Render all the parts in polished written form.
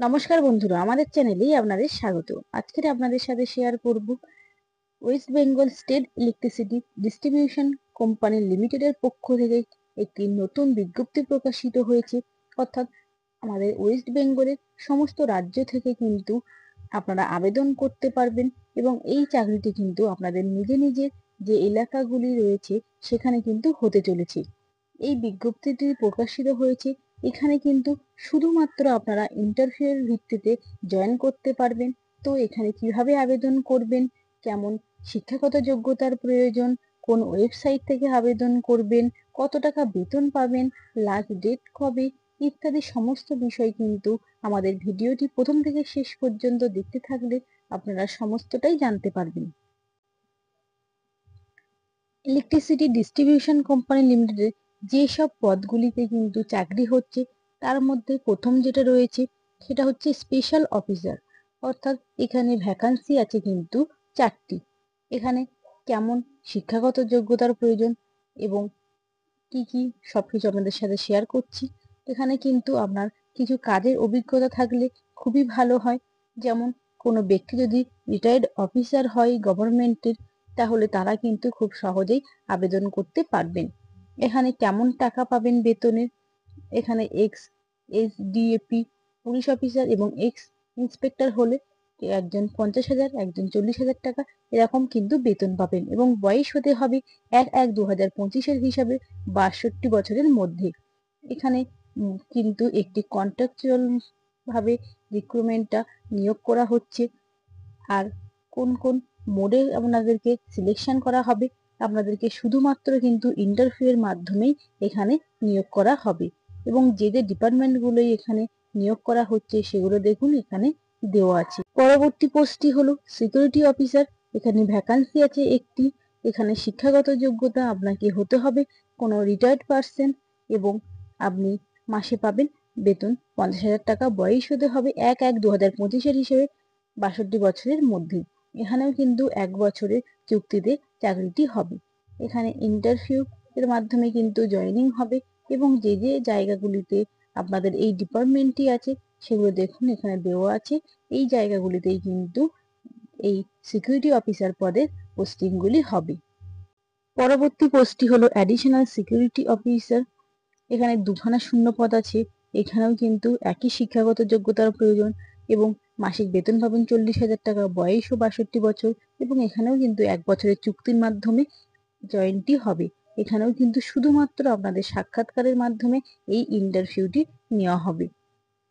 নমস্কার বন্ধুরা, আমাদের চ্যানেলেই আপনাদের স্বাগত। আজকে আপনাদের সাথে শেয়ার করব West Bengal state electricity distribution company লিমিটেডের পক্ষ থেকে একটি নতুন বিজ্ঞপ্তি প্রকাশিত হয়েছে। অর্থাৎ আমাদের ওয়েস্ট বেঙ্গলের সমস্ত রাজ্য থেকে কিন্তু আপনারা আবেদন করতে পারবেন এবং এই চাকরিটি কিন্তু আপনাদের নিজের যে এলাকাগুলি রয়েছে সেখানে কিন্তু হতে চলেছে। এই বিজ্ঞপ্তিটি প্রকাশিত হয়েছে। এখানে কিন্তু শুধুমাত্র আপনারা ইন্টারভিউয়ের ভিত্তিতে জয়েন করতে পারবেন। তো এখানে কিভাবে আবেদন করবেন, কেমন শিক্ষাগত যোগ্যতার প্রয়োজন, কোন ওয়েবসাইট থেকে আবেদন করবেন, কত টাকা বেতন পাবেন, লাস্ট ডেট কবে ইত্যাদি সমস্ত বিষয় কিন্তু আমাদের ভিডিওটি প্রথম থেকে শেষ পর্যন্ত দেখতে থাকলে আপনারা সমস্তটাই জানতে পারবেন। ইলেকট্রিসিটি ডিস্ট্রিবিউশন কোম্পানি লিমিটেডের যেসব পদগুলিতে কিন্তু চাকরি হচ্ছে তার মধ্যে প্রথম যেটা রয়েছে সেটা হচ্ছে স্পেশাল অফিসার। অর্থাৎ এখানে ভ্যাকান্সি আছে কিন্তু 4টি। এখানে কেমন শিক্ষাগত যোগ্যতার প্রয়োজন এবং কি সবকিছু আপনাদের সাথে শেয়ার করছি। এখানে কিন্তু আপনার কিছু কাজের অভিজ্ঞতা থাকলে খুবই ভালো হয়। যেমন কোনো ব্যক্তি যদি রিটায়ার্ড অফিসার হয় গভর্নমেন্টের, তাহলে তারা কিন্তু খুব সহজেই আবেদন করতে পারবেন। এখানে কেমন টাকা পাবেন বেতনের, এখানে এক্স এসডিএপি পুলিশ অফিসার এবং এক্স ইন্সপেক্টর হলে একজন 50,000, একজন 40,000 টাকা এরকম কিন্তু বেতন পাবেন এবং বয়স হতে হবে 1/1/2025 হিসাবে 62 বছরের মধ্যে। এখানে কিন্তু একটি কন্ট্রাকচুয়াল ভাবে রিক্রুটমেন্টটা নিয়োগ করা হচ্ছে। আর কোন মোডে আপনাদেরকে সিলেকশন করা হবে, আপনাদেরকে শুধুমাত্র কিন্তু ইন্টারভিউয়ের মাধ্যমেই এখানে নিয়োগ করা হবে এবং যে ডিপার্টমেন্টগুলোই এখানে নিয়োগ করা হচ্ছে সেগুলো দেখুন এখানে দেওয়া আছে। পরবর্তী পোস্টটি হলো সিকিউরিটি অফিসার। এখানে ভ্যাকান্সি আছে একটি। এখানে শিক্ষাগত যোগ্যতা আপনাকে হতে হবে কোনো রিটায়ার্ড পার্সন এবং আপনি মাসে পাবেন বেতন 50,000 টাকা। বয়স হতে হবে 1/1/2025 হিসেবে 62 বছরের মধ্যে। এখানেও কিন্তু 1 বছরের চুক্তিতে চাকরিটি হবে। এখানে ইন্টারভিউ এর মাধ্যমে কিন্তু জয়েনিং হবে এবং যে জায়গাগুলিতে আপনাদের এই ডিপার্টমেন্টটি আছে সেগুলো দেখুন এখানে দেওয়া আছে। এই জায়গাগুলিতেই কিন্তু এই সিকিউরিটি অফিসার পদের পোস্টিংগুলি হবে। পরবর্তী পোস্টটি হলো অ্যাডিশনাল সিকিউরিটি অফিসার। এখানে দুখানা শূন্য পদ আছে। এখানেও কিন্তু একই শিক্ষাগত যোগ্যতার প্রয়োজন এবং মাসিক বেতন পাবেন 40,000 টাকা। বয়সও 62 বছর এবং এখানেও কিন্তু 1 বছরের চুক্তির মাধ্যমে জয়েন্টই হবে। এখানেও কিন্তু শুধুমাত্র আপনাদের সাক্ষাৎকারের মাধ্যমে এই ইন্টারভিউটি নেওয়া হবে।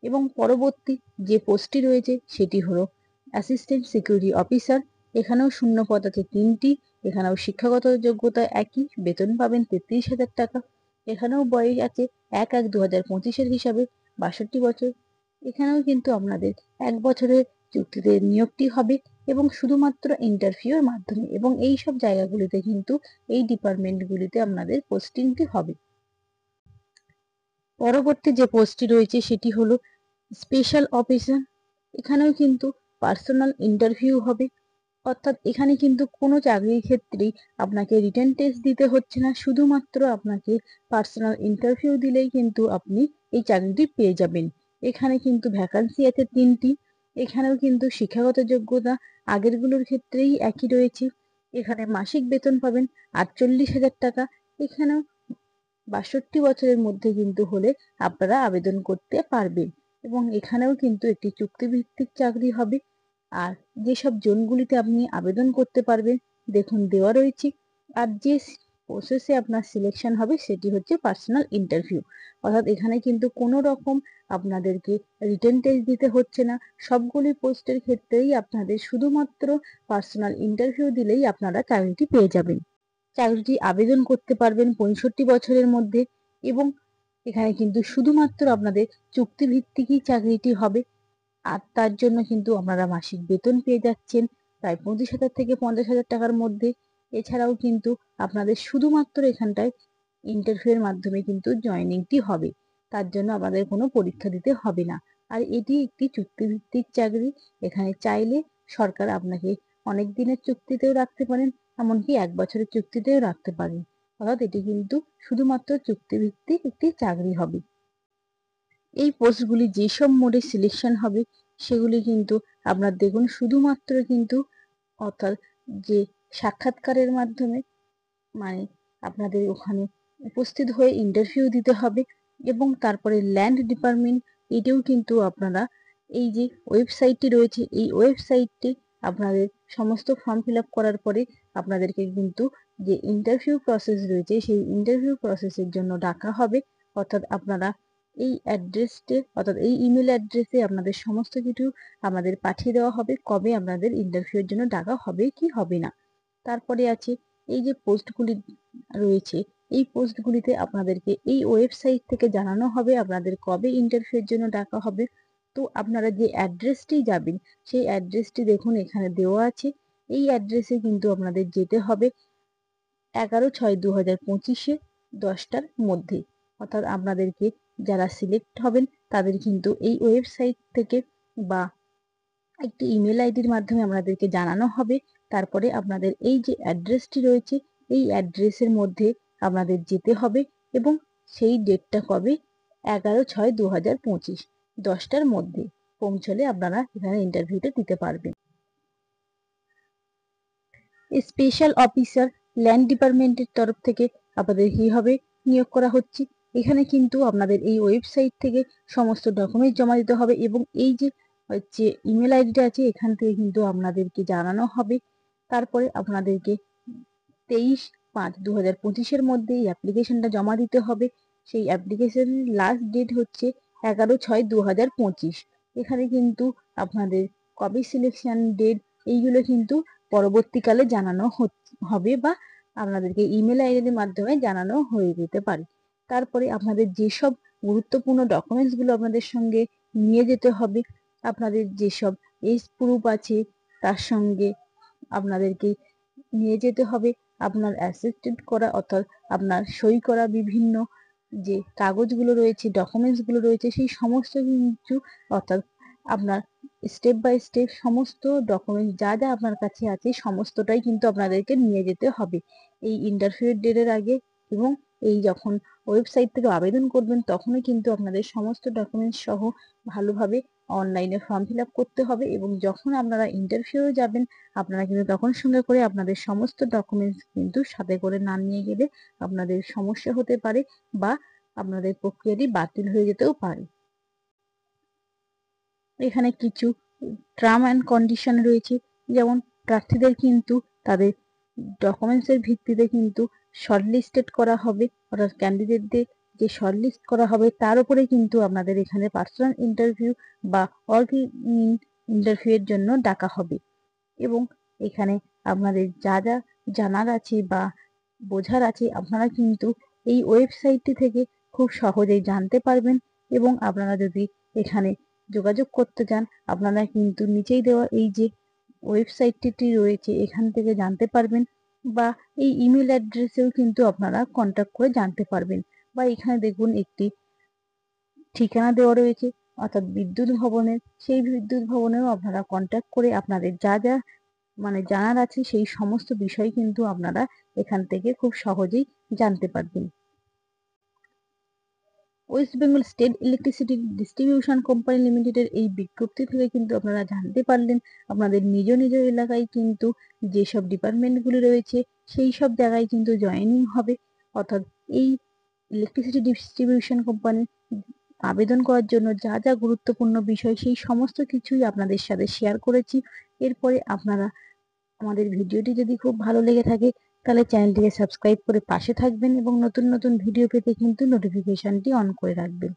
এবং পরবর্তী যে পোস্টটি রয়েছে সেটি হলো অ্যাসিস্ট্যান্ট সিকিউরিটি অফিসার। এখানেও শূন্য পদ আছে 3টি। এখানেও শিক্ষাগত যোগ্যতা একই, বেতন পাবেন 33,000 টাকা। এখানেও বয়স আছে 1/1/2025 হিসাবে 62 বছর। এখানেও কিন্তু আপনাদের 1 বছরের চুক্তিতে নিয়োগটি হবে এবং শুধুমাত্র ইন্টারভিউর মাধ্যমে এবং এই সব জায়গাগুলিতে কিন্তু এই ডিপার্টমেন্টগুলিতে আপনাদের পোস্টিংটি হবে। পরবর্তী যে পোস্টটি রয়েছে সেটি হলো স্পেশাল অফিসার। এখানেও কিন্তু পার্সোনাল ইন্টারভিউ হবে। অর্থাৎ এখানে কিন্তু কোনো চাকরির ক্ষেত্রেই আপনাকে রিটেন টেস্ট দিতে হচ্ছে না, শুধুমাত্র আপনাকে পার্সোনাল ইন্টারভিউ দিলেই কিন্তু আপনি এই চাকরিটি পেয়ে যাবেন। এখানে কিন্তু ভ্যাকান্সি আছে 3টি। এখানেও কিন্তু শিক্ষাগত যোগ্যতা আগেরগুলোর ক্ষেত্রেই একই রয়েছে। এখানে মাসিক বেতন পাবেন 48,000 টাকা। এখানেও 62 বছরের মধ্যে কিন্তু হলে আপনারা আবেদন করতে পারবেন এবং এখানেও কিন্তু একটি চুক্তিভিত্তিক চাকরি হবে। আর যেসব জোনগুলিতে আপনি আবেদন করতে পারবেন দেখুন দেওয়া রয়েছে। আর যে প্রসেসে আপনার সিলেকশন হবে সেটি হচ্ছে পার্সোনাল ইন্টারভিউ। অর্থাৎ এখানে কিন্তু কোনো রকম আপনাদেরকে রিটেন টেস্ট দিতে হচ্ছে না। সবগুলি পোস্টের ক্ষেত্রেই আপনাদের শুধুমাত্র পার্সোনাল ইন্টারভিউ দিলেই আপনারা চাকরিটি পেয়ে যাবেন। চাকরিটি আবেদন করতে পারবেন 65 বছরের মধ্যে এবং এখানে কিন্তু শুধুমাত্র আপনাদের চুক্তিভিত্তিকই চাকরিটি হবে। আর তার জন্য কিন্তু আপনারা মাসিক বেতন পেয়ে যাচ্ছেন প্রায় 25,000 থেকে 50,000 টাকার মধ্যে। এছাড়াও কিন্তু আপনাদের শুধুমাত্র এখানটায় ইন্টারভিউয়ের মাধ্যমে কিন্তু জয়েনিংটি হবে। তার জন্য আপনাদের কোনো পরীক্ষা দিতে হবে না। আর এটি একটি চুক্তিভিত্তিক চাকরি। এখানে চাইলে সরকার আপনাকে অনেক দিনের চুক্তিতেও রাখতে পারেন, এমনকি 1 বছরের চুক্তিতেও রাখতে পারেন। অর্থাৎ এটি কিন্তু শুধুমাত্র চুক্তিভিত্তিক একটি চাকরি হবে। এই পোস্টগুলি যেসব মোডে সিলেকশন হবে সেগুলি কিন্তু আপনার দেখুন শুধুমাত্র কিন্তু অর্থাৎ যে সাক্ষাৎকারের মাধ্যমে মানে আপনাদের ওখানে উপস্থিত হয়ে ইন্টারভিউ দিতে হবে এবং তারপরে ল্যান্ড ডিপার্টমেন্ট এটাও কিন্তু আপনারা এই যে ওয়েবসাইটটি রয়েছে এই ওয়েবসাইটটি আপনাদের সমস্ত ফর্ম ফিল আপ করার পরে আপনাদেরকে কিন্তু যে ইন্টারভিউ প্রসেস রয়েছে সেই ইন্টারভিউ প্রসেসের জন্য ডাকা হবে। অর্থাৎ আপনারা এই অ্যাড্রেসটি অর্থাৎ এই ইমেল অ্যাড্রেসে আপনাদের সমস্ত কিছু আমাদের পাঠিয়ে দেওয়া হবে কবে আপনাদের ইন্টারভিউয়ের জন্য ডাকা হবে কি হবে না। তারপরে আছে এই যে পোস্টগুলি রয়েছে এই পোস্টগুলিতে আপনাদেরকে এই ওয়েবসাইট থেকে জানানো হবে আপনাদের কবে ইন্টারভিউয়ের জন্য ডাকা হবে। তো আপনারা যে অ্যাড্রেসটি যাবেন সেই অ্যাড্রেসটি দেখুন এখানে দেওয়া আছে। এই অ্যাড্রেসে কিন্তু আপনাদের যেতে হবে 11/6/2025 10টার মধ্যে। অর্থাৎ আপনাদেরকে যারা সিলেক্ট হবেন তাদের কিন্তু এই ওয়েবসাইট থেকে বা একটি ইমেল আইডির মাধ্যমে আপনাদেরকে জানানো হবে। তারপরে আপনাদের এই যে অ্যাড্রেসটি রয়েছে এই অ্যাড্রেসের মধ্যে আপনাদের যেতে হবে এবং সেই ডেটটা কবে 11/6/2025 10টার মধ্যে পৌঁছলে আপনারা এখানে ইন্টারভিউটা দিতে পারবেন। স্পেশাল অফিসার ল্যান্ড ডিপার্টমেন্টের তরফ থেকে আপনাদের কি হবে নিয়োগ করা হচ্ছে। এখানে কিন্তু আপনাদের এই ওয়েবসাইট থেকে সমস্ত ডকুমেন্ট জমা দিতে হবে এবং এই যে হচ্ছে ইমেল আইডিটা আছে এখান থেকে কিন্তু আপনাদেরকে জানানো হবে। তারপরে আপনাদেরকে 23/5/2025 মধ্যে এই অ্যাপ্লিকেশনটা জমা দিতে হবে। সেই অ্যাপ্লিকেশনের লাস্ট ডেট হচ্ছে 11/6/2025। এখানে কিন্তু আপনাদের কবে সিলেকশন ডেট এইগুলো কিন্তু পরবর্তীকালে জানানো হবে বা আপনাদেরকে ইমেল আইডির মাধ্যমে জানানো হয়ে যেতে পারে। তারপরে আপনাদের যেসব গুরুত্বপূর্ণ ডকুমেন্টসগুলো আপনাদের সঙ্গে নিয়ে যেতে হবে, আপনাদের যেসব এজ প্রুফ আছে তার সঙ্গে আপনাদেরকে নিয়ে যেতে হবে আপনার অ্যাসিস্ট্যান্ট করা অর্থাৎ আপনার সই করা বিভিন্ন যে কাগজগুলো রয়েছে ডকুমেন্টসগুলো রয়েছে সেই সমস্ত কিছু অর্থাৎ আপনার স্টেপ বাই স্টেপ সমস্ত ডকুমেন্টস যা যা আপনার কাছে আছে সমস্তটাই কিন্তু আপনাদেরকে নিয়ে যেতে হবে এই ইন্টারভিউ ডেটের আগে। এবং এই যখন ওয়েবসাইট থেকে আবেদন করবেন তখনই কিন্তু আপনাদের সমস্ত ডকুমেন্টস সহ ভালোভাবে অনলাইনে ফর্ম ফিল আপ করতে হবে এবং যখন আপনারা ইন্টারভিউ যাবেন আপনারা কিন্তু তখন সঙ্গে করে আপনাদের সমস্ত ডকুমেন্টস কিন্তু সাথে করে না নিয়ে গেলে আপনাদের সমস্যা হতে পারে বা আপনাদের প্রক্রিয়াটি বাতিল হয়ে যেতেও পারে। এখানে কিছু টার্ম অ্যান্ড কন্ডিশন রয়েছে, যেমন প্রার্থীদের কিন্তু তাদের ডকুমেন্টসের ভিত্তিতে কিন্তু শর্টলিস্টেড করা হবে অর্থাৎ ক্যান্ডিডেটদের যে শর্টলিস্ট করা হবে তার উপরে কিন্তু আপনাদের এখানে পার্সোনাল ইন্টারভিউ বা ওয়ার্ক ইন্টারভিউ এর জন্য ডাকা হবে। এবং এখানে আপনাদের যা যা জানার আছে বা বোঝার আছে আপনারা কিন্তু এই ওয়েবসাইটটি থেকে খুব সহজেই জানতে পারবেন এবং আপনারা যদি এখানে যোগাযোগ করতে চান আপনারা কিন্তু নিচেই দেওয়া এই যে ওয়েবসাইটটি রয়েছে এখান থেকে জানতে পারবেন বা এই ইমেল অ্যাড্রেসেও কিন্তু আপনারা কন্ট্যাক্ট করে জানতে পারবেন। বা এখানে দেখুন একটি ঠিকানা দেওয়া রয়েছে অর্থাৎ বিদ্যুৎ ভবনের, সেই বিদ্যুৎ ভবনেও আপনারা কন্ট্যাক্ট করে আপনাদের যা যা জানার আছে সেই সমস্ত বিষয় কিন্তু আপনারা এখান থেকে খুব সহজেই জানতে পারবেন। West Bengal state electricity distribution company লিমিটেডের এই বিজ্ঞপ্তি থেকে কিন্তু আপনারা জানতে পারলেন আপনাদের নিজ নিজ এলাকায় কিন্তু যেসব ডিপার্টমেন্টগুলি রয়েছে সেই সব জায়গায় কিন্তু জয়েনিং হবে। অর্থাৎ এই ইলেকট্রিসিটি ডিস্ট্রিবিউশন কোম্পানি আবেদন করার জন্য যা যা গুরুত্বপূর্ণ বিষয় সেই সমস্ত কিছুই আপনাদের সাথে শেয়ার করেছি। এরপরে আপনারা আমাদের ভিডিওটি যদি খুব ভালো লেগে থাকে তাহলে চ্যানেলটিকে সাবস্ক্রাইব করে পাশে থাকবেন এবং নতুন নতুন ভিডিও পেতে কিন্তু নোটিফিকেশনটি অন করে রাখবেন।